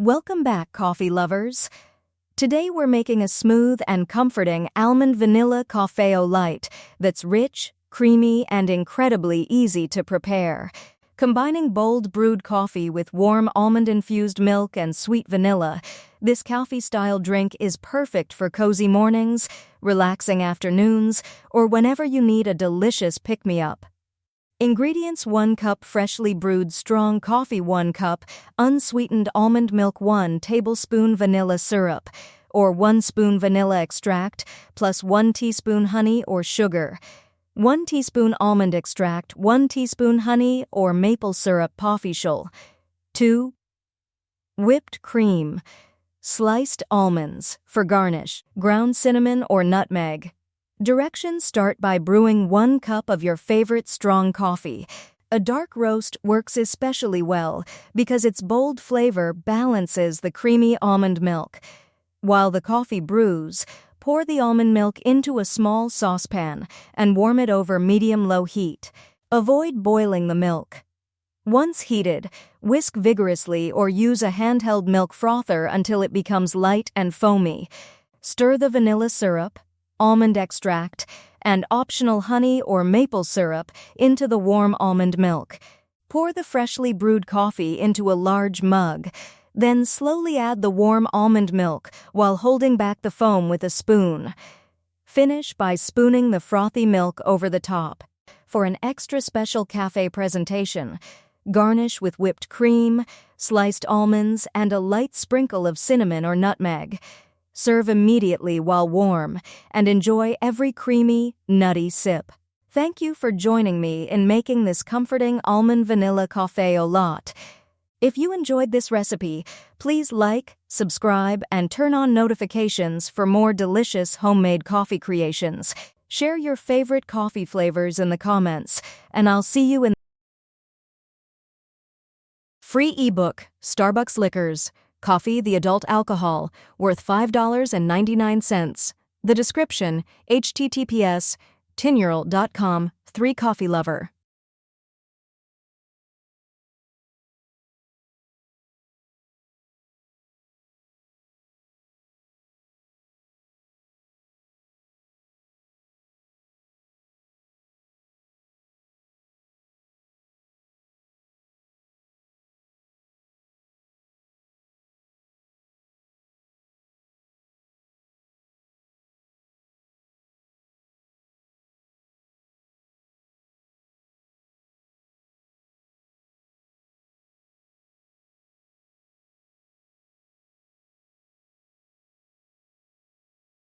Welcome back, coffee lovers. Today we're making a smooth and comforting almond vanilla café au lait that's rich, creamy, and incredibly easy to prepare. Combining bold brewed coffee with warm almond-infused milk and sweet vanilla, this coffee-style drink is perfect for cozy mornings, relaxing afternoons, or whenever you need a delicious pick-me-up. Ingredients: 1 cup freshly brewed strong coffee, 1 cup unsweetened almond milk, 1 tablespoon vanilla syrup, or 1 spoon vanilla extract, plus 1 teaspoon honey or sugar, 1 teaspoon almond extract, 1 teaspoon honey or maple syrup pofficial, 2 whipped cream, sliced almonds, for garnish, ground cinnamon or nutmeg. Directions: start by brewing 1 cup of your favorite strong coffee. A dark roast works especially well because its bold flavor balances the creamy almond milk. While the coffee brews, pour the almond milk into a small saucepan and warm it over medium-low heat. Avoid boiling the milk. Once heated, whisk vigorously or use a handheld milk frother until it becomes light and foamy. Stir the vanilla syrup, almond extract, and optional honey or maple syrup into the warm almond milk. Pour the freshly brewed coffee into a large mug. Then slowly add the warm almond milk while holding back the foam with a spoon. Finish by spooning the frothy milk over the top. For an extra special cafe presentation, garnish with whipped cream, sliced almonds, and a light sprinkle of cinnamon or nutmeg. Serve immediately while warm, and enjoy every creamy, nutty sip. Thank you for joining me in making this comforting almond vanilla café au lait. If you enjoyed this recipe, please like, subscribe, and turn on notifications for more delicious homemade coffee creations. Share your favorite coffee flavors in the comments, and I'll see you in free ebook, Starbucks Liquors, Coffee the Adult Alcohol, worth $5.99. The description: https://tinural.com/3coffeelover.